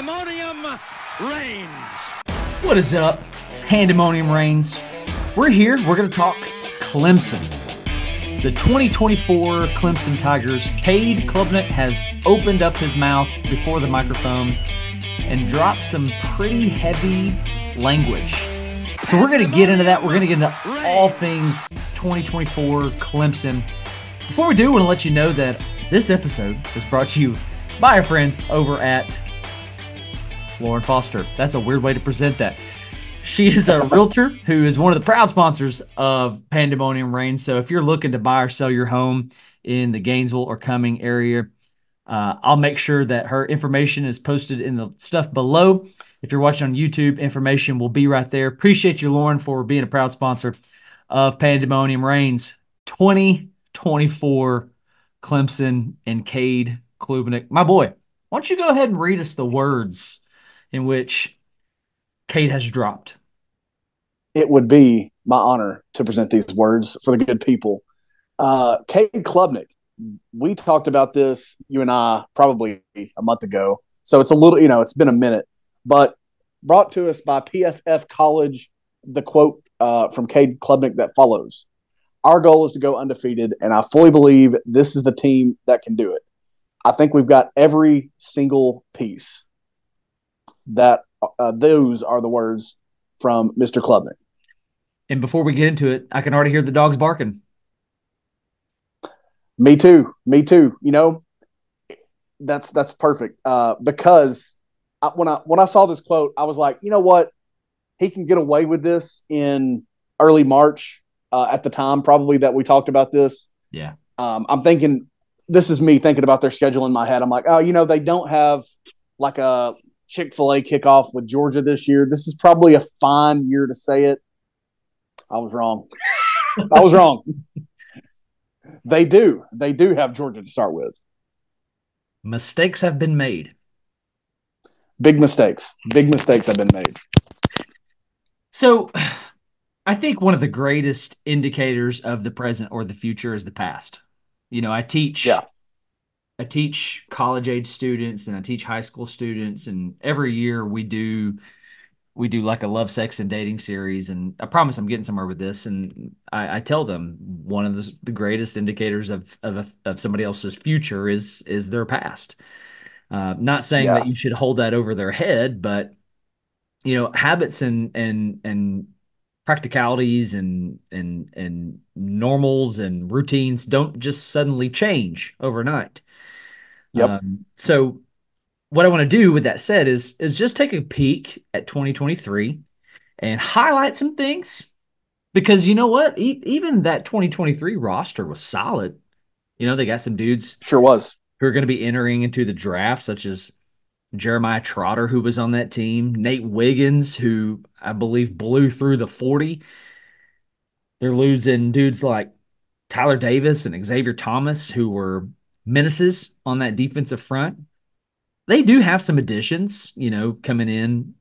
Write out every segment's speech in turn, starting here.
Pandemonium Reigns. What is up, Pandemonium Reigns? We're here. We're going to talk Clemson. The 2024 Clemson Tigers. Cade Klubnik has opened up his mouth before the microphone and dropped some pretty heavy language. So we're going to get into that. We're going to get into all things 2024 Clemson. Before we do, I want to let you know that this episode is brought to you by our friends over at Lauren Foster. That's a weird way to present that. She is a realtor who is one of the proud sponsors of Pandemonium Reigns. So if you're looking to buy or sell your home in the Gainesville or Cumming area, I'll make sure that her information is posted in the stuff below. If you're watching on YouTube, information will be right there. Appreciate you, Lauren, for being a proud sponsor of Pandemonium Reigns 2024 Clemson and Cade Klubnik. My boy, why don't you go ahead and read us the words in which Cade has dropped? It would be my honor to present these words for the good people. Cade Klubnik, we talked about this, you and I, probably a month ago. So it's a little, it's been a minute. But brought to us by PFF College, the quote from Cade Klubnik that follows. Our goal is to go undefeated, and I fully believe this is the team that can do it. I think we've got every single piece. Those are the words from Mr. Klubnik. And before we get into it, I can already hear the dogs barking. Me too. That's perfect. Because when I saw this quote, I was like, you know what? He can get away with this in early March at the time, probably that we talked about this. Yeah. I'm thinking, this is me thinking about their schedule in my head. I'm like, oh, they don't have like a Chick-fil-A kickoff with Georgia this year. This is probably a fine year to say it. I was wrong. They do have Georgia to start with. Mistakes have been made. Big mistakes have been made. So I think one of the greatest indicators of the present or the future is the past. I teach college-age students and I teach high school students, and every year we do like a love, sex, and dating series, and I promise I'm getting somewhere with this. And I tell them one of the greatest indicators of somebody else's future is their past. Not saying that you should hold that over their head, but habits and practicalities and normals and routines don't just suddenly change overnight. Yep. So what I want to do with that said is just take a peek at 2023 and highlight some things, because you know what? Even that 2023 roster was solid. They got some dudes sure was who are going to be entering into the draft, such as Jeremiah Trotter, who was on that team, Nate Wiggins, who I believe blew through the 40. They're losing dudes like Tyler Davis and Xavier Thomas, who were menaces on that defensive front. They do have some additions, coming in.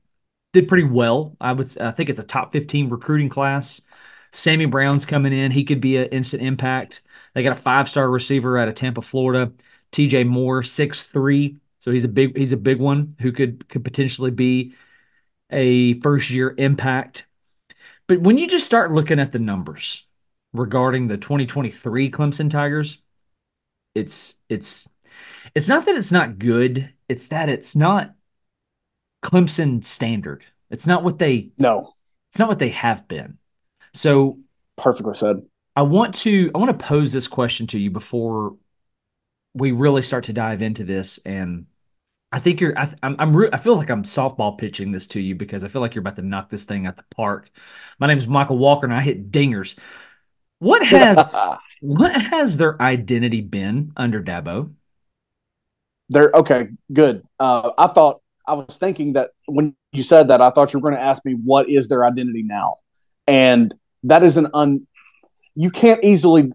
Did pretty well. I think it's a top 15 recruiting class. Sammy Brown's coming in. He could be an instant impact. They got a 5-star receiver out of Tampa, Florida, TJ Moore, 6'3". So he's a big one who could potentially be a first-year impact. But when you just start looking at the numbers regarding the 2023 Clemson Tigers, it's not that it's not good. It's that it's not Clemson standard. It's not what they have been. So perfectly said. I want to pose this question to you before we really start to dive into this. And I think I feel like I'm softball pitching this to you, because I feel like you're about to knock this thing out the park. My name is Michael Walker, and I hit dingers. What has their identity been under Dabo? Okay, good. I was thinking that when you said that, I thought you were going to ask me what is their identity now, and that is you can't easily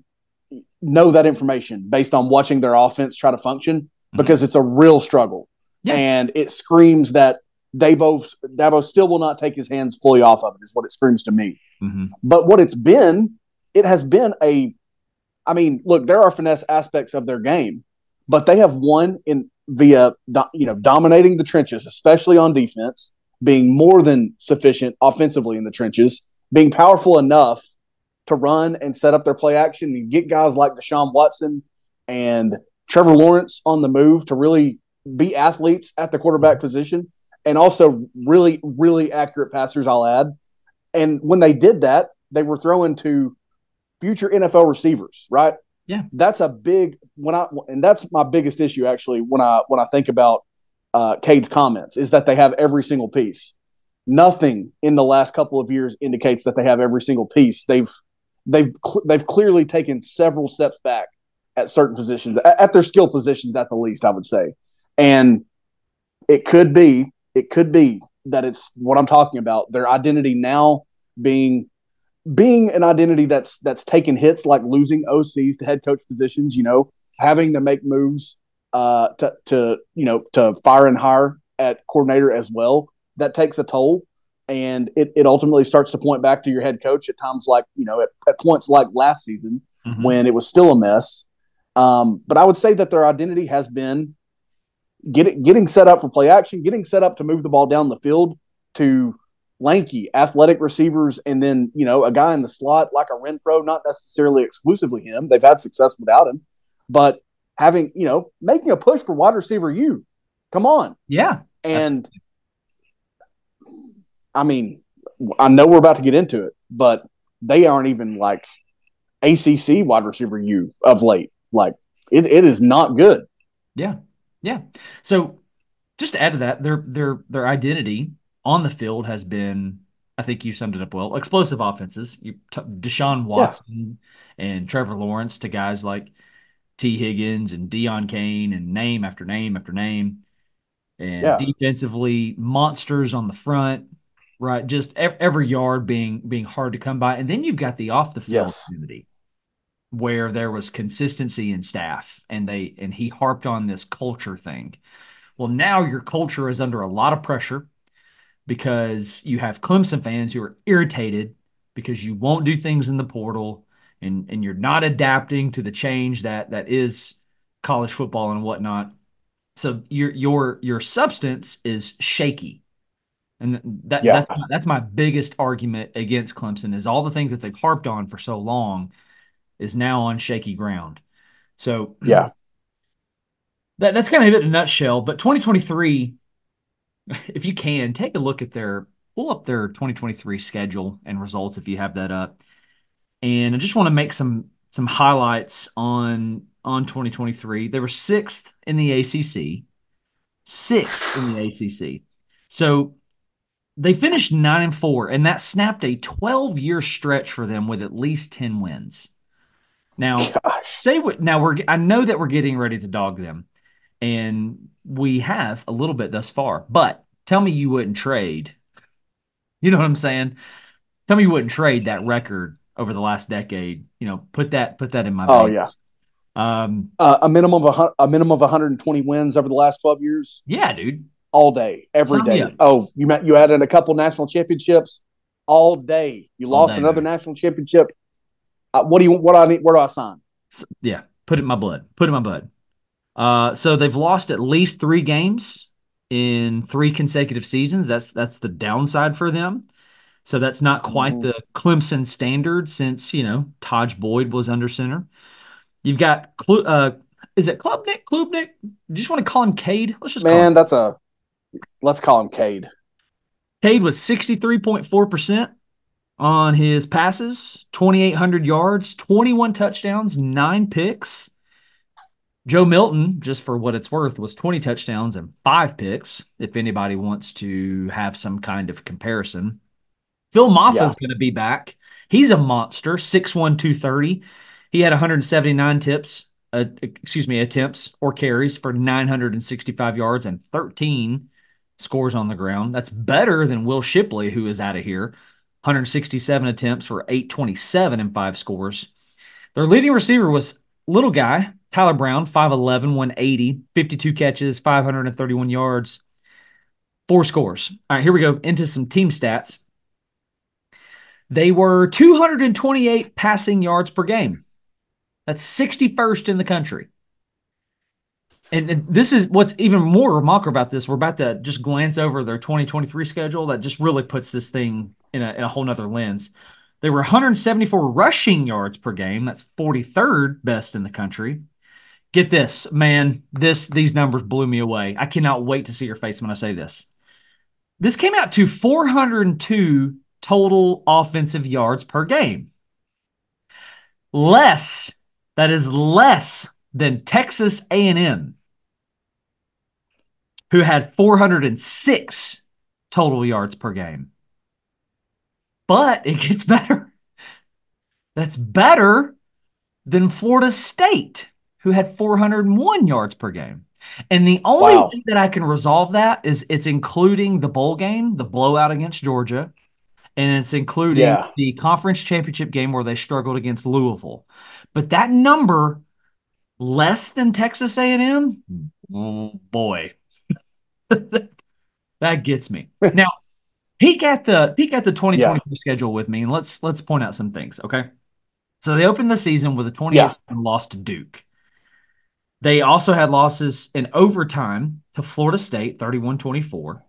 know that information based on watching their offense try to function, because it's a real struggle. Yeah. And it screams that Dabo still will not take his hands fully off of it, is what it screams to me. Mm-hmm. But what it has been look, there are finesse aspects of their game, but they have won in via dominating the trenches, especially on defense, being more than sufficient offensively in the trenches, being powerful enough to run and set up their play action and get guys like Deshaun Watson and Trevor Lawrence on the move to really be athletes at the quarterback position, and also really, really accurate passers, I'll add. And when they did that, they were throwing to future NFL receivers, right? Yeah. That's a big and that's my biggest issue actually when I think about Cade's comments is that they have every single piece. Nothing in the last couple of years indicates that they have every single piece. They've clearly taken several steps back at certain positions, at their skill positions at the least, I would say. And it could be that it's what I'm talking about. Their identity now being an identity that's taken hits, like losing OCs to head coach positions, having to make moves to fire and hire at coordinator as well. That takes a toll. And it ultimately starts to point back to your head coach at times like, at points like last season when it was still a mess. But I would say that their identity has been getting set up for play action, getting set up to move the ball down the field to lanky, athletic receivers, and then, a guy in the slot like a Renfro, not necessarily exclusively him. They've had success without him. But having, making a push for wide receiver U. Come on. Yeah. And I mean, I know we're about to get into it, but they aren't even like ACC wide receiver U of late. Like it is not good. Yeah. Yeah. So just to add to that, their identity on the field has been, I think you summed it up well, explosive offenses. Deshaun Watson and Trevor Lawrence to guys like T. Higgins and Deion Kane and name after name after name. And defensively, monsters on the front, right? Just every yard being hard to come by. And then you've got the off the field community where there was consistency in staff, and he harped on this culture thing. Well, now your culture is under a lot of pressure because you have Clemson fans who are irritated because you won't do things in the portal and you're not adapting to the change that is college football and whatnot. So your substance is shaky. And that's my biggest argument against Clemson is all the things that they've harped on for so long is now on shaky ground. So that's kind of it in a nutshell. But 2023, if you can, take a look at pull up their 2023 schedule and results if you have that up. And I just want to make some highlights on 2023. They were sixth in the ACC. So they finished 9-4, and that snapped a 12-year stretch for them with at least 10 wins. Now, I know that we're getting ready to dog them, and we have a little bit thus far. But tell me you wouldn't trade. You know what I'm saying? Tell me you wouldn't trade that record over the last decade. Put that in my veins. A minimum of 120 wins over the last 12 years. Yeah, dude. All day, every day. Oh, you added a couple national championships all day. You lost another national championship. What do I need? Where do I sign? Yeah, put it in my blood. So they've lost at least 3 games in 3 consecutive seasons. That's the downside for them. So that's not quite the Clemson standard since, Taj Boyd was under center. You've got, is it Klubnik? Klubnik? You just want to call him Cade? Let's call him Cade. Cade was 63.4% on his passes, 2,800 yards, 21 touchdowns, 9 picks. Joe Milton, just for what it's worth, was 20 touchdowns and 5 picks, if anybody wants to have some kind of comparison. Phil Maffa's going to be back. He's a monster, 6'1", 230. He had 179 attempts or carries for 965 yards and 13 scores on the ground. That's better than Will Shipley, who is out of here. 167 attempts for 827 and 5 scores. Their leading receiver was little guy, Tyler Brown, 5'11", 180, 52 catches, 531 yards, 4 scores. All right, here we go into some team stats. They were 228 passing yards per game. That's 61st in the country. And this is what's even more remarkable about this. We're about to just glance over their 2023 schedule that just really puts this thing in a whole nother lens. They were 174 rushing yards per game. That's 43rd best in the country. Get this, man. These numbers blew me away. I cannot wait to see your face when I say this. This came out to 402 total offensive yards per game. Less. That is less than Texas A&M, who had 406 total yards per game. But it gets better. That's better than Florida State, who had 401 yards per game. And the only way that I can resolve that is it's including the bowl game, the blowout against Georgia, and it's including the conference championship game where they struggled against Louisville. But that number, less than Texas A&M, oh boy, that gets me. Now, peek at the 2023 schedule with me, and let's point out some things, okay? So they opened the season with a 28-7 loss to Duke. They also had losses in overtime to Florida State, 31-24.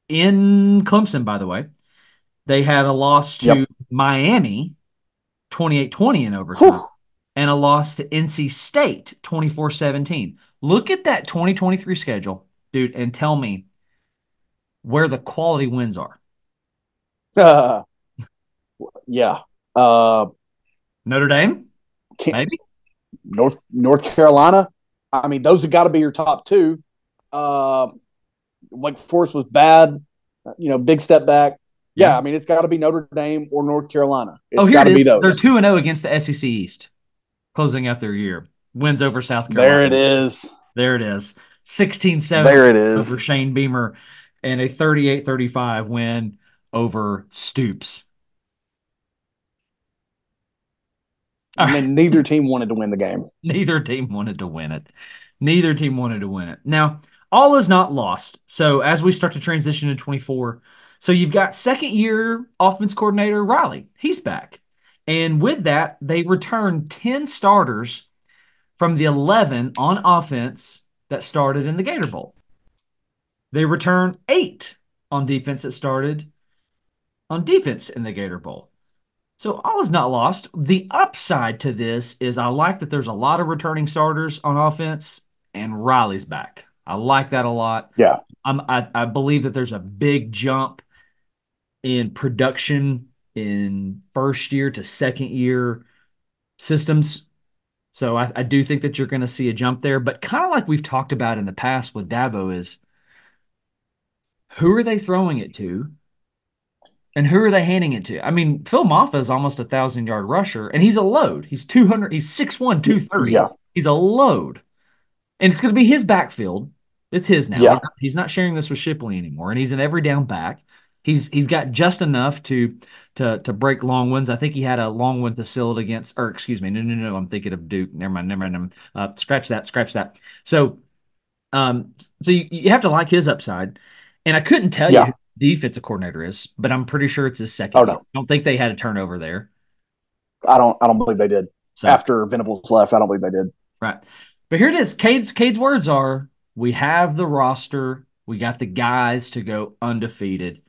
In Clemson, by the way, they had a loss to Miami, 28-20 in overtime, and a loss to NC State, 24-17. Look at that 2023 schedule, dude, and tell me where the quality wins are. Notre Dame? Maybe? North Carolina. I mean, those have got to be your top two. Wake Forest was bad, big step back. Yeah, I mean, it's got to be Notre Dame or North Carolina. It's got to be those. They're 2-0 against the SEC East, closing out their year. Wins over South Carolina. There it is. 16-7 over Shane Beamer, and a 38-35 win over Stoops. I mean, neither team wanted to win the game. Neither team wanted to win it. Now, all is not lost. So as we start to transition to 24, so you've got second-year offense coordinator Riley. He's back. And with that, they returned 10 starters from the 11 on offense that started in the Gator Bowl. They returned 8 on defense that started on defense in the Gator Bowl. So all is not lost. The upside to this is I like that there's a lot of returning starters on offense, and Riley's back. I like that a lot. Yeah. I believe that there's a big jump in production in first year to second year systems. So I do think that you're going to see a jump there. But kind of like we've talked about in the past with Dabo is, who are they throwing it to? And who are they handing it to? I mean, Phil Maffa is almost a 1,000-yard rusher, and he's a load. He's 200. He's 6'1", 230. Yeah. He's a load. And it's going to be his backfield. It's his now. Yeah. He's not sharing this with Shipley anymore, and he's an every down back. He's got just enough to break long ones. I think he had a long one to seal it against, or excuse me, no. I'm thinking of Duke. Never mind. Scratch that. So you have to like his upside. And I couldn't tell you who the defensive coordinator is, but I'm pretty sure it's his second year. I don't think they had a turnover there. I don't believe they did. So, after Venables left, I don't believe they did. Right. But here it is. Cade's words are, we have the roster. We got the guys to go undefeated.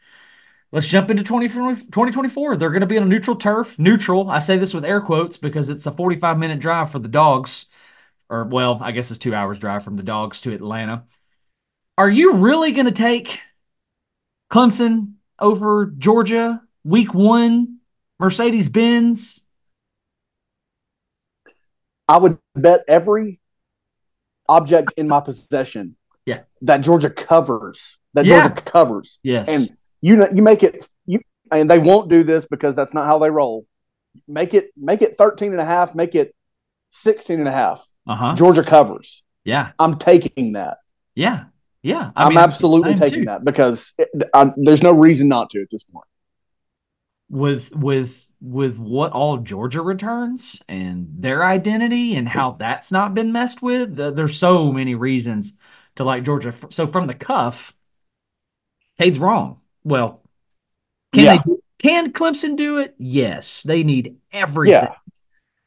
Let's jump into 2024. They're going to be on a neutral turf. Neutral. I say this with air quotes because it's a 45-minute drive for the Dogs. Or, well, I guess it's 2 hours drive from the Dogs to Atlanta. Are you really going to take Clemson over Georgia week 1, Mercedes-Benz? I would bet every object in my possession that Georgia covers. Georgia covers. Yes. And you make it and they won't do this because that's not how they roll. Make it 13.5, make it 16.5. Georgia covers. Yeah. I'm taking that. Yeah. Yeah. I'm absolutely taking that because there's no reason not to at this point. With what all Georgia returns and their identity and how that's not been messed with, there's so many reasons to like Georgia. So from the cuff, Cade's wrong. Well, can Clemson do it? Yes. They need everything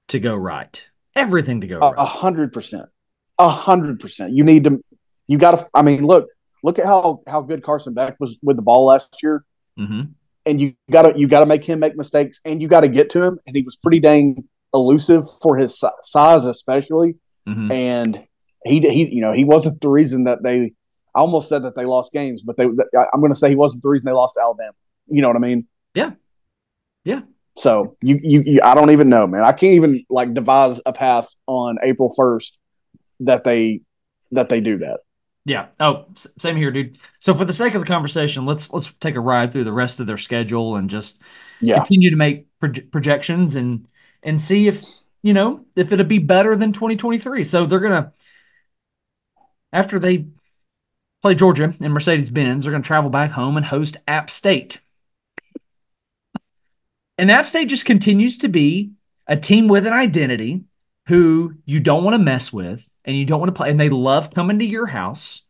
to go right. Everything to go right. 100%. 100%. You need to. You got to. I mean, look at how good Carson Beck was with the ball last year, and you got to make him make mistakes, and you got to get to him. And he was pretty dang elusive for his size, especially. And he wasn't the reason that they. I almost said that they lost games, but I'm going to say he wasn't the reason they lost to Alabama. You know what I mean? Yeah. So you I don't even know, man. I can't even like devise a path on April 1st that they do that. Yeah. Oh, same here, dude. So for the sake of the conversation, let's take a ride through the rest of their schedule and just continue to make projections and see if it'll be better than 2023. So they're gonna, after they play Georgia in Mercedes-Benz, they're gonna travel back home and host App State. And App State just continues to be a team with an identity who you don't want to mess with and you don't want to play. And they love coming to your house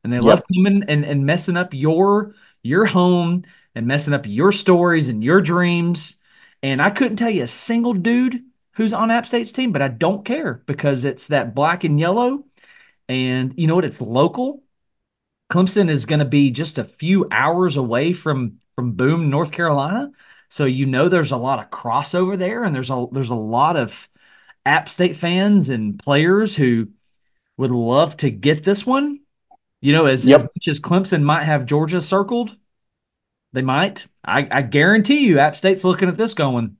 and they love coming and messing up your home and messing up your stories and your dreams. And I couldn't tell you a single dude who's on App State's team, but I don't care because it's that black and yellow. And you know what? It's local. Clemson is going to be just a few hours away from Boone, North Carolina. So there's a lot of crossover there, and there's a lot of App State fans and players who would love to get this one. As much as Clemson might have Georgia circled, they might. I guarantee you App State's looking at this going,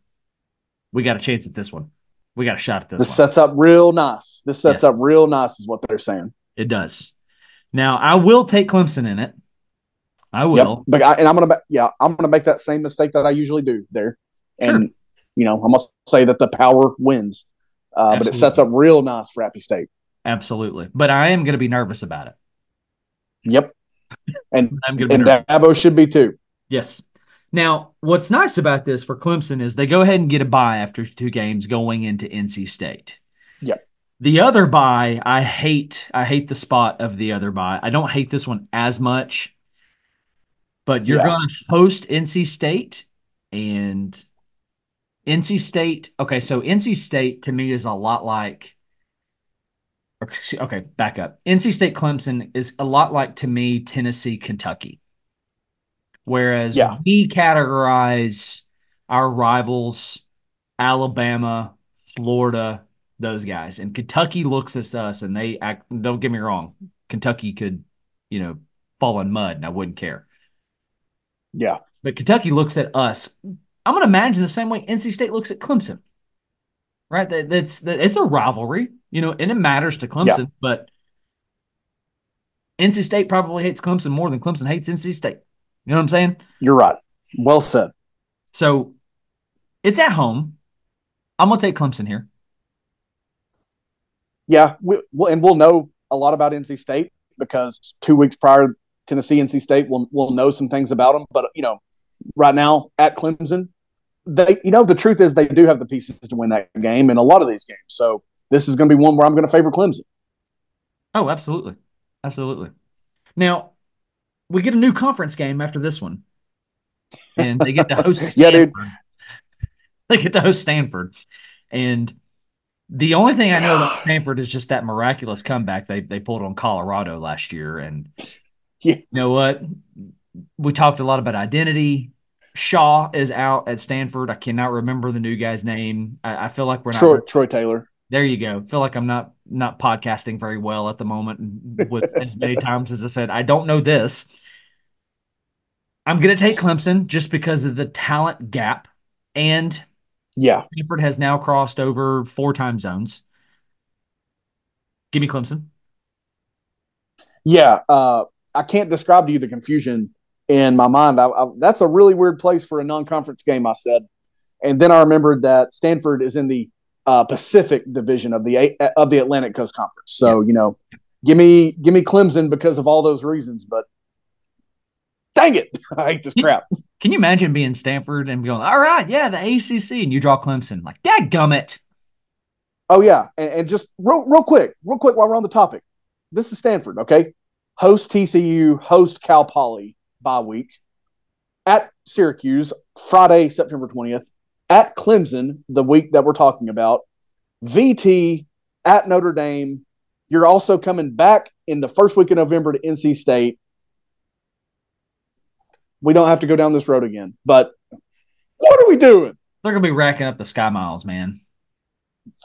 we got a chance at this one. We got a shot at this one. This sets up real nice. This sets up real nice is what they're saying. It does. Now, I will take Clemson in it. I will. But I'm gonna make that same mistake that I usually do there, and I'm gonna say that the power wins, but it sets up real nice for Appy State. Absolutely, but I am going to be nervous about it. Yep, and Dabo should be too. Yes. Now, what's nice about this for Clemson is they go ahead and get a bye after 2 games going into NC State. Yep. The other bye, I hate the spot of the other bye. I don't hate this one as much. But you're going to host NC State, and NC State. Okay, so NC State to me is a lot like. Okay, back up. NC State Clemson is a lot like, to me, Tennessee Kentucky. Whereas we categorize our rivals, Alabama, Florida, those guys, and Kentucky looks at us and they act. Don't get me wrong, Kentucky could, fall in mud, and I wouldn't care. Yeah. But Kentucky looks at us. I'm going to imagine the same way NC State looks at Clemson. Right? It's a rivalry, and it matters to Clemson, but NC State probably hates Clemson more than Clemson hates NC State. You know what I'm saying? You're right. Well said. So it's at home. I'm going to take Clemson here. Yeah, we'll know a lot about NC State because 2 weeks prior, Tennessee, NC State will know some things about them. But, right now at Clemson, the truth is they do have the pieces to win that game in a lot of these games. So this is going to be one where I'm going to favor Clemson. Oh, absolutely. Absolutely. Now, we get a new conference game after this one. And they get to host Stanford. Yeah, dude. They get to host Stanford. And the only thing I know about Stanford is just that miraculous comeback they pulled on Colorado last year. And you know what? We talked a lot about identity. Shaw is out at Stanford. I cannot remember the new guy's name. I feel like we're not Troy Taylor. There you go. I feel like I'm not podcasting very well at the moment with as many times as I said, I don't know this. I'm going to take Clemson just because of the talent gap. And Stanford has now crossed over 4 time zones. Give me Clemson. Yeah. I can't describe to you the confusion in my mind. That's a really weird place for a non-conference game, I said. And then I remembered that Stanford is in the Pacific division of the Atlantic Coast Conference. So, give me Clemson because of all those reasons, but dang it. I hate this crap. Can you imagine being Stanford and going, all right, the ACC, and you draw Clemson? Like, dadgummit. Oh, yeah. And just real quick while we're on the topic. This is Stanford, okay? Host TCU, host Cal Poly bye week. At Syracuse, Friday, September 20th. At Clemson, the week that we're talking about. VT, at Notre Dame, You're also coming back in the first week of November to NC State. We don't have to go down this road again. But what are we doing? They're going to be racking up the Sky Miles, man.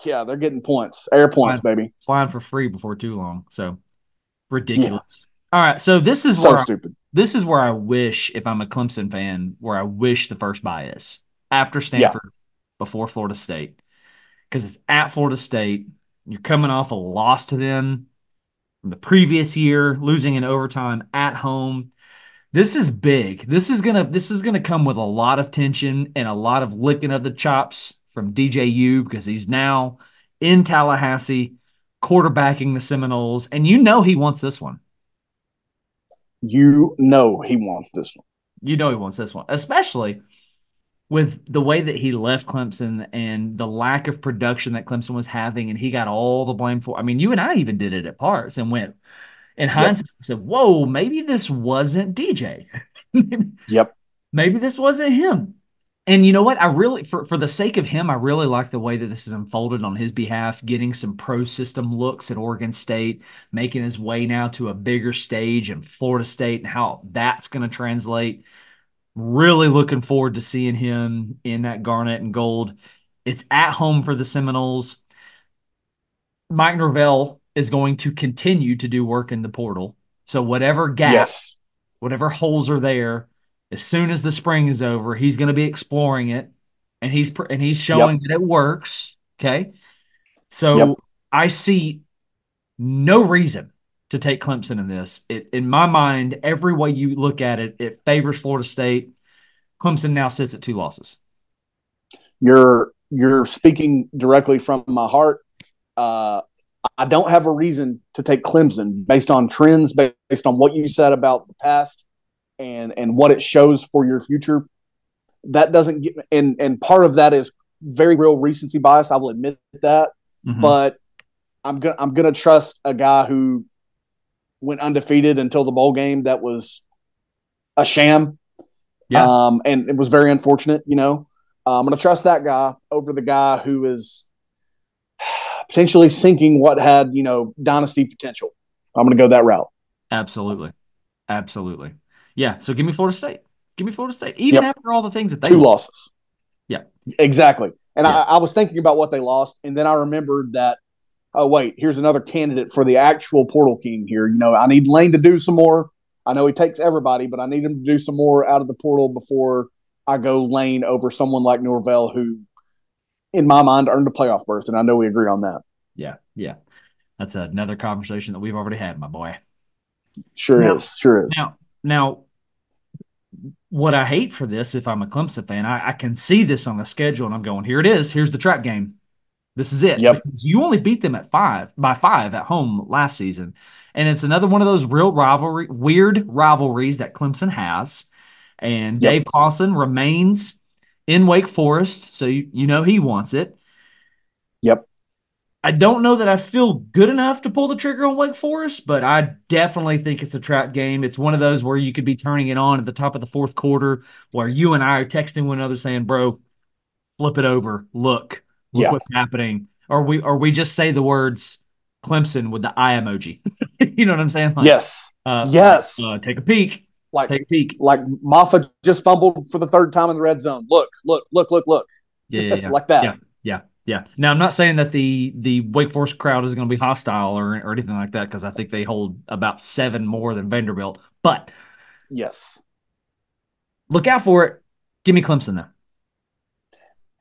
Yeah, they're getting points. Air points, baby. Flying for free before too long. So ridiculous. Yeah. All right. So this is so stupid. This is where I wish, if I'm a Clemson fan, where I wish the first bye is after Stanford, before Florida State. Because it's at Florida State. You're coming off a loss to them from the previous year, losing in overtime at home. This is big. This is gonna come with a lot of tension and a lot of licking of the chops from DJU, because he's now in Tallahassee quarterbacking the Seminoles, and you know he wants this one. You know he wants this one. You know he wants this one, especially with the way that he left Clemson and the lack of production that Clemson was having, and he got all the blame for. I mean, you and I even did it at parts and went, in hindsight, said, whoa, maybe this wasn't DJ. Maybe this wasn't him. And you know what? I really, for the sake of him, I really like the way that this is unfolded on his behalf, getting some pro system looks at Oregon State, making his way now to a bigger stage in Florida State, and how that's going to translate. Really looking forward to seeing him in that garnet and gold. It's at home for the Seminoles. Mike Norvell is going to continue to do work in the portal. So whatever gaps, whatever holes are there, as soon as the spring is over, he's going to be exploring it, and he's showing that it works. Okay, so I see no reason to take Clemson in this. In my mind, every way you look at it, it favors Florida State. Clemson now sits at 2 losses. You're speaking directly from my heart. I don't have a reason to take Clemson based on trends, based on what you said about the past and what it shows for your future. That doesn't get, and part of that is very real recency bias. I will admit that, but I'm gonna trust a guy who went undefeated until the bowl game. That was a sham, and it was very unfortunate. You know, I'm gonna trust that guy over the guy who is potentially sinking what had, dynasty potential. I'm going to go that route. Absolutely. Yeah. So give me Florida State. Even after all the things that they 2 losses. Yeah. Exactly. And I was thinking about what they lost, and then I remembered that, oh, wait, here's another candidate for the actual portal king here. I need Lane to do some more. I know he takes everybody, but I need him to do some more out of the portal before I go Lane over someone like Norvell, who, in my mind, earned a playoff berth, and I know we agree on that. Yeah. That's another conversation that we've already had, my boy. Sure is. Now, what I hate for this, if I'm a Clemson fan, I can see this on the schedule, and I'm going, here it is. Here's the trap game. This is it. Yep. Because you only beat them by 5 at home last season, and it's another one of those weird rivalries that Clemson has. And Dave Clawson remains in Wake Forest, so you know he wants it. Yep. I don't know that I feel good enough to pull the trigger on Wake Forest, but I definitely think it's a trap game. It's one of those where you could be turning it on at the top of the 4th quarter, where you and I are texting one another saying, bro, flip it over. Look what's happening. Or we just say the words Clemson with the eye emoji. You know what I'm saying? Like, yes. Take a peek. Take a peek. Like Moffa just fumbled for the 3rd time in the red zone. Look. Yeah. Like that. Yeah. Now, I'm not saying that the Wake Forest crowd is going to be hostile or anything like that, because I think they hold about 7 more than Vanderbilt. But yes, look out for it. Give me Clemson, though.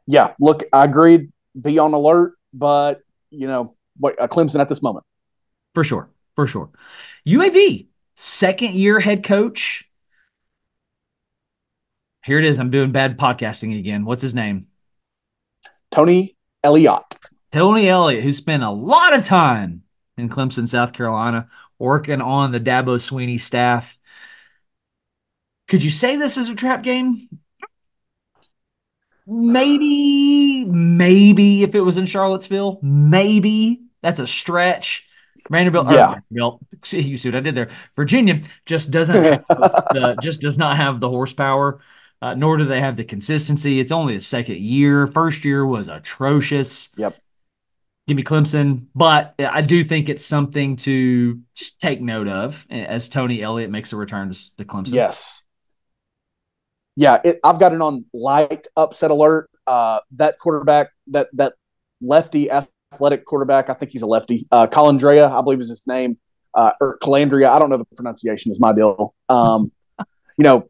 Yeah, look, I agreed. Be on alert, but, Clemson at this moment. For sure. UAV, 2nd-year head coach. Here it is. I'm doing bad podcasting again. What's his name? Tony Elliott. Tony Elliott, who spent a lot of time in Clemson, South Carolina, working on the Dabo Swinney staff. Could you say this is a trap game? Maybe if it was in Charlottesville, maybe. That's a stretch. Vanderbilt, you see what I did there. Virginia just does not have the horsepower, nor do they have the consistency. It's only the 2nd year. 1st year was atrocious. Yep. Give me Clemson, but I do think it's something to just take note of as Tony Elliott makes a return to Clemson. Yes. Yeah, I've got it on light upset alert. That quarterback, that lefty athletic quarterback, I think he's a lefty. Colandrea, I believe is his name, or Calandria. I don't know the pronunciation. Is my deal. You know,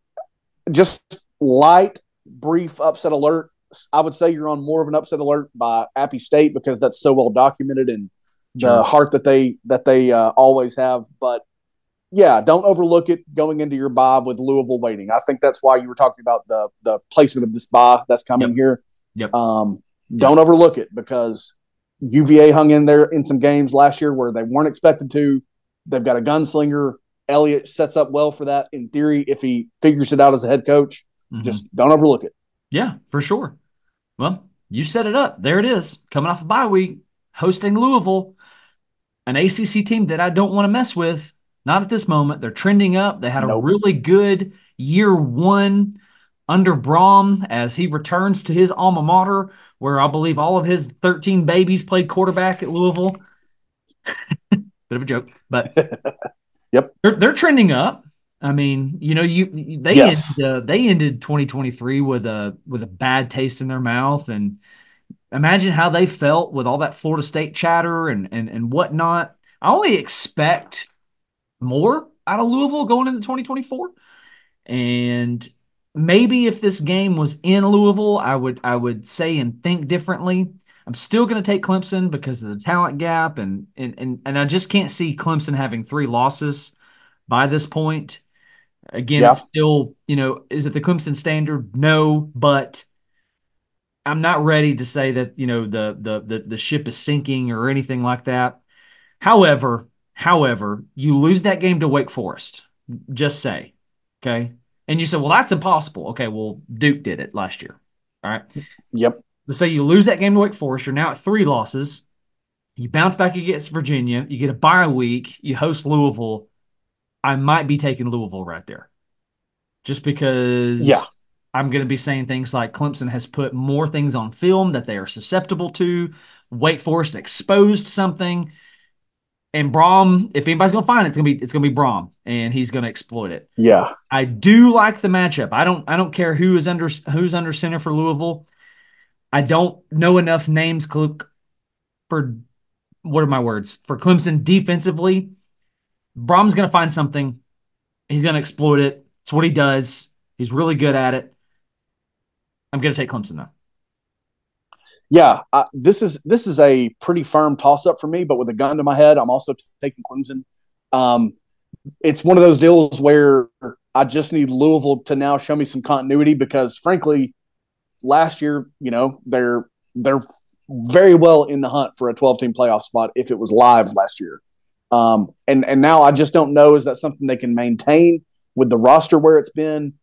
just light, brief upset alert. I would say you're on more of an upset alert by Appy State because that's so well documented and the Sure. heart that they always have. But yeah, don't overlook it going into your bye with Louisville waiting. I think that's why you were talking about the placement of this bye that's coming Yep. here. Yep. Don't overlook it because UVA hung in there in some games last year where they weren't expected to. They've got a gunslinger. Elliott sets up well for that in theory if he figures it out as a head coach. Just don't overlook it. Yeah, for sure. Well, you set it up. There it is. Coming off a bye week, hosting Louisville, an ACC team that I don't want to mess with. Not at this moment. They're trending up. They had a Nope. really good year one under Braum as he returns to his alma mater, where I believe all of his 13 babies played quarterback at Louisville. Bit of a joke, but Yep. they're trending up. I mean, Yes. they ended 2023 with a bad taste in their mouth, and imagine how they felt with all that Florida State chatter and whatnot. I only expect more out of Louisville going into 2024. And maybe if this game was in Louisville, I would say and think differently. I'm still going to take Clemson because of the talent gap, and I just can't see Clemson having 3 losses by this point. Again, it's Yeah. still, is it the Clemson standard? No, but I'm not ready to say that, the ship is sinking or anything like that. However, you lose that game to Wake Forest. Just say, okay? And you said, well, that's impossible. Okay, well, Duke did it last year. All right. Yep. Let's say you lose that game to Wake Forest. You're now at 3 losses. You bounce back against Virginia. You get a bye week. You host Louisville. I might be taking Louisville right there just Yeah. because I'm going to be saying things like Clemson has put more things on film that they are susceptible to. Wake Forest exposed something. And Braum, if anybody's gonna find it, it's gonna be Braum, and he's gonna exploit it. Yeah. I do like the matchup. I don't care who's under center for Louisville. I don't know enough names for what are my words for Clemson defensively. Braum's gonna find something. He's gonna exploit it. It's what he does. He's really good at it. I'm gonna take Clemson though. Yeah. This is a pretty firm toss up for me, but with a gun to my head, I'm also taking Clemson. Um, it's one of those deals where I just need Louisville to now show me some continuity because, frankly, last year, they're very well in the hunt for a 12-team playoff spot if it was live last year. And now I just don't know, is that something they can maintain with the roster where it's been?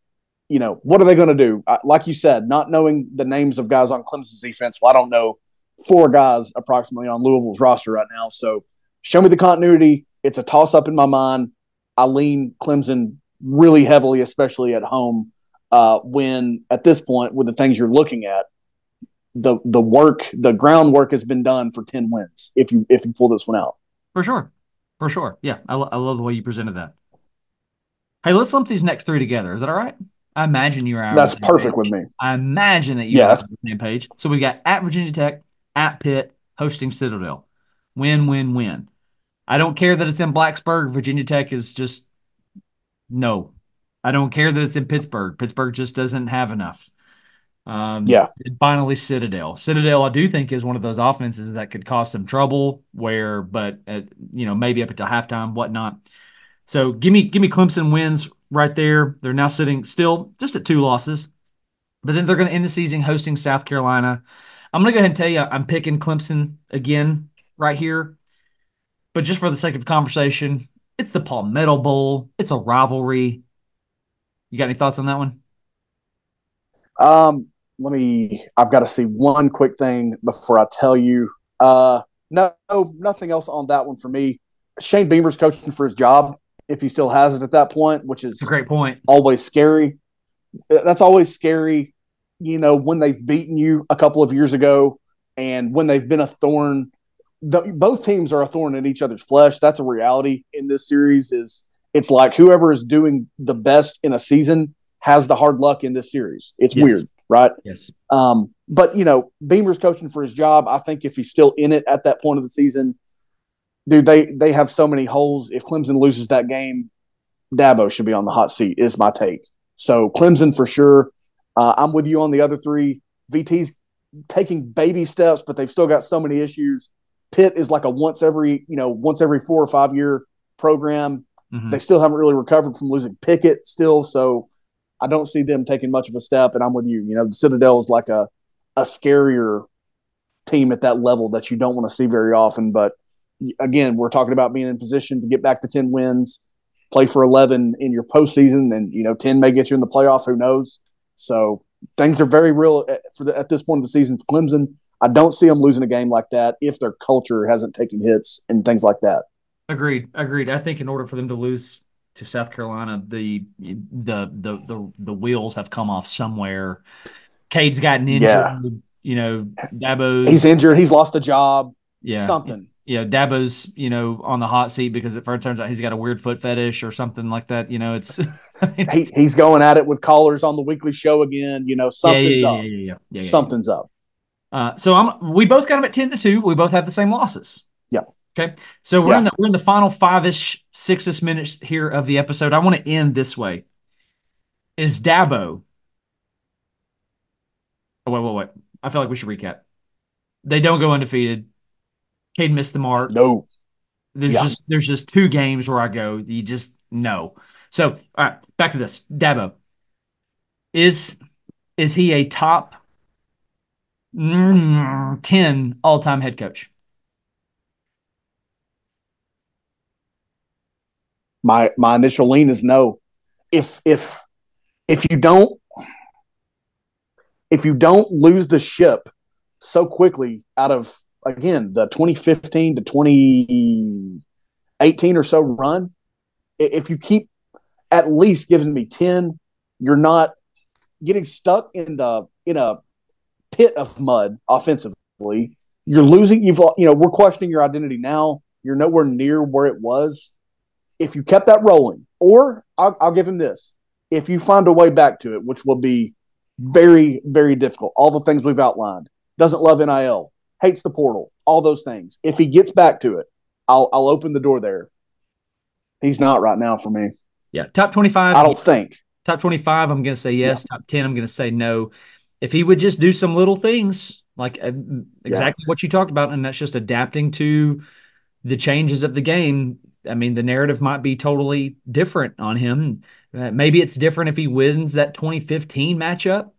What are they going to do? Like you said, not knowing the names of guys on Clemson's defense. Well, I don't know 4 guys approximately on Louisville's roster right now. So show me the continuity. It's a toss up in my mind. I lean Clemson really heavily, especially at home. When at this point, with the things you're looking at, the groundwork has been done for 10 wins. If you pull this one out, For sure. Yeah, I love the way you presented that. Hey, let's lump these next 3 together. Is that all right? I imagine you and I are on the that's same perfect with page. me. I imagine that you Yeah, and I are that's on the same page. So we got at Virginia Tech, at Pitt, hosting Citadel. Win, win, win. I don't care that it's in Blacksburg. Virginia Tech is just no. I don't care that it's in Pittsburgh. Pittsburgh just doesn't have enough. yeah, And finally, Citadel. Citadel, I do think, is one of those offenses that could cause some trouble. But maybe up until halftime, whatnot. So give me Clemson wins right there. They're now sitting still just at 2 losses, but then they're going to end the season hosting South Carolina. I'm going to go ahead and tell you I'm picking Clemson again right here, but just for the sake of conversation, it's the Palmetto Bowl. It's a rivalry. You got any thoughts on that one? Let me. I've got to see one quick thing before I tell you. No, nothing else on that one for me. Shane Beamer's coaching for his job if he still has it at that point, which It's a is great point. always scary. That's always scary. When they've beaten you a couple of years ago, and when they've been a thorn both teams are a thorn in each other's flesh. That's a reality in this series. It's like whoever is doing the best in a season has the hard luck in this series. It's weird, right? Yes. But Beamer's coaching for his job. I think if he's still in it at that point of the season, dude, they have so many holes. If Clemson loses that game, Dabo should be on the hot seat, is my take. So Clemson for sure. I'm with you on the other three. VT's taking baby steps, but they've still got so many issues. Pitt is like a once every 4 or 5 year program. Mm-hmm. They still haven't really recovered from losing Pickett still. So I don't see them taking much of a step. And I'm with you. The Citadel is like a scarier team at that level that you don't want to see very often. But again, we're talking about being in position to get back to 10 wins, play for 11 in your postseason, and 10 may get you in the playoff. Who knows? So things are very real at this point of the season for Clemson. I don't see them losing a game like that if their culture hasn't taken hits and things like that. Agreed. I think in order for them to lose to South Carolina, the wheels have come off somewhere. Cade's gotten injured. Yeah. Dabo's he's injured. He's lost a job. Yeah. Something. Dabo's on the hot seat because it turns out he's got a weird foot fetish or something like that. It's he's going at it with callers on the weekly show again. Something's up. Yeah. Something's up. So we both got him at 10-2. We both have the same losses. Yeah. Okay. So we're in the final 5-ish, 6-ish minutes here of the episode. I want to end this way. Is Dabo? Oh, wait. I feel like we should recap. They don't go undefeated. Cade missed the mark. No. There's just 2 games where I go, you just no. So, all right, back to this. Dabo. Is he a top 10 all-time head coach? My initial lean is no. If you don't lose the ship so quickly out of, again, the 2015 to 2018 or so run, if you keep at least giving me 10, you're not getting stuck in a pit of mud offensively. You're losing. We're questioning your identity now. You're nowhere near where it was. If you kept that rolling, or I'll give him this, if you find a way back to it, which will be very, very difficult, all the things we've outlined, doesn't love NIL, hates the portal, all those things. If he gets back to it, I'll open the door there. He's not right now for me. Yeah, top 25. I don't think. Top 25, I'm going to say yes. Yeah. Top 10, I'm going to say no. If he would just do some little things, like exactly what you talked about, and that's just adapting to the changes of the game, I mean, the narrative might be totally different on him. Maybe it's different if he wins that 2015 matchup.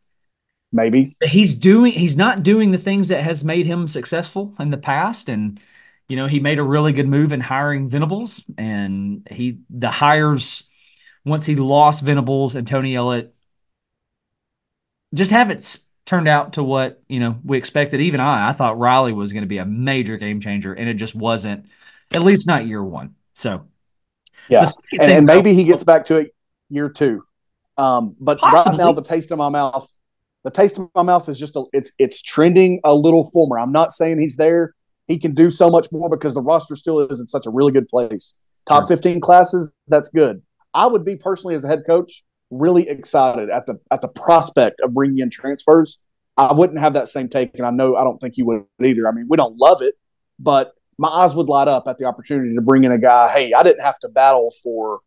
Maybe. He's not doing the things that has made him successful in the past. And, he made a really good move in hiring Venables. And the hires, once he lost Venables and Tony Elliott, just haven't turned out to what, we expected. Even I thought Riley was going to be a major game changer, and it just wasn't, at least not year one. So, yeah, and maybe he gets back to it year 2. But possibly. Right now, the taste in my mouth is just it's trending a little former. I'm not saying he's there. He can do so much more because the roster still is in such a really good place. Top 15 classes, that's good. I would be personally, as a head coach, really excited at the prospect of bringing in transfers. I wouldn't have that same take, and I don't think you would either. I mean, we don't love it, but my eyes would light up at the opportunity to bring in a guy. Hey, I didn't have to battle for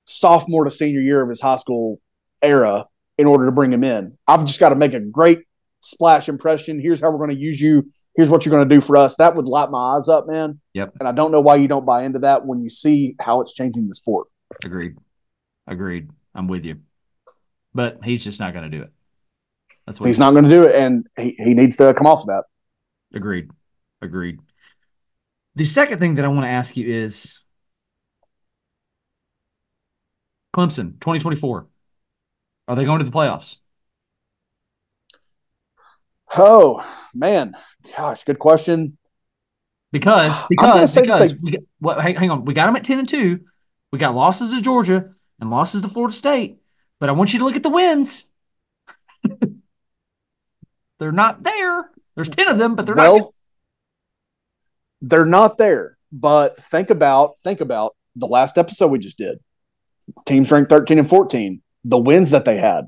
sophomore to senior year of his high school era in order to bring him in. I've just got to make a great splash impression. Here's how we're going to use you. Here's what you're going to do for us. That would light my eyes up, man. Yep. And I don't know why you don't buy into that when you see how it's changing the sport. Agreed. I'm with you. But he's just not going to do it. That's what he's not going to do it, and he needs to come off of that. Agreed. The second thing that I want to ask you is Clemson 2024. Are they going to the playoffs? Oh, man. Gosh, good question. Because hang on. We got them at 10-2. We got losses to Georgia and losses to Florida State. But I want you to look at the wins. They're not there. There's 10 of them, but they're not. They're not there. But think about the last episode we just did. Teams ranked 13 and 14. The wins that they had.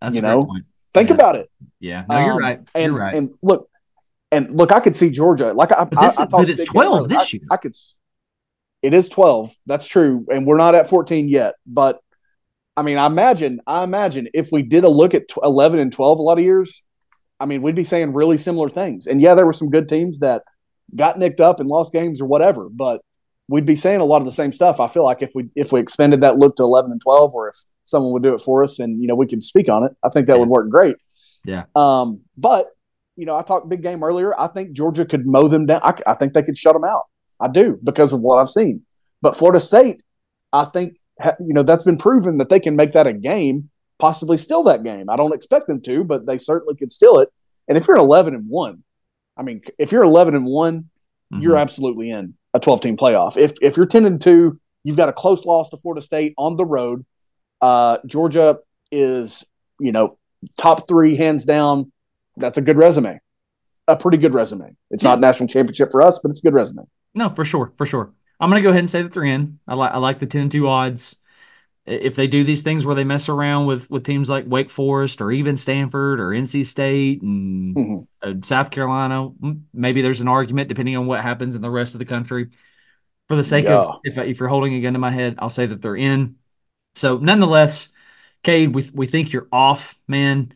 That's a great point. Think about it. Yeah. No, you're right. You're right. And look, I could see Georgia. Like I thought, but it's 12 this year. It is 12. That's true, and we're not at 14 yet. But I mean, I imagine if we did a look at 11 and 12 a lot of years, I mean, we'd be saying really similar things. And yeah, there were some good teams that got nicked up and lost games or whatever, but we'd be saying a lot of the same stuff. I feel like if we expanded that look to 11 and 12, or if someone would do it for us and, we could speak on it, I think that would work great. Yeah. But, I talked big game earlier. I think Georgia could mow them down. I think they could shut them out. I do, because of what I've seen. But Florida State, I think, that's been proven that they can make that a game, possibly steal that game. I don't expect them to, but they certainly could steal it. And if you're 11 and 1, I mean, if you're 11 and 1, you're absolutely in a 12-team playoff. If you're 10 and 2, you've got a close loss to Florida State on the road. Georgia is, top 3 hands down. That's a good resume, a pretty good resume. It's not national championship for us, but it's a good resume. No, for sure. I'm going to go ahead and say that they're in. I like the 10-2 odds. If they do these things where they mess around with teams like Wake Forest or even Stanford or NC State and South Carolina, maybe there's an argument depending on what happens in the rest of the country. For the sake of, if you're holding a gun to my head, I'll say that they're in. So nonetheless, Cade, we think you're off, man.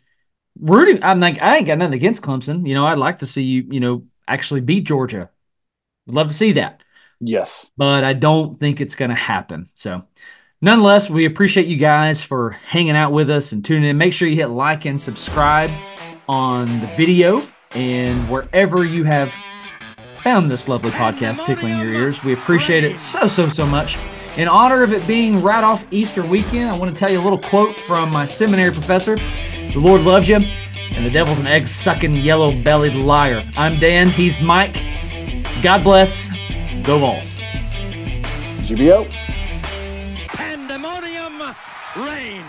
Rooting, I ain't got nothing against Clemson. I'd like to see you, actually beat Georgia. Would love to see that. Yes. But I don't think it's going to happen. So nonetheless, we appreciate you guys for hanging out with us and tuning in. Make sure you hit like and subscribe on the video and wherever you have found this lovely podcast tickling your ears. We appreciate it so much. In honor of it being right off Easter weekend, I want to tell you a little quote from my seminary professor. The Lord loves you, and the devil's an egg-sucking, yellow-bellied liar. I'm Dan. He's Mike. God bless. Go Vols. GBO. Pandemonium Reigns.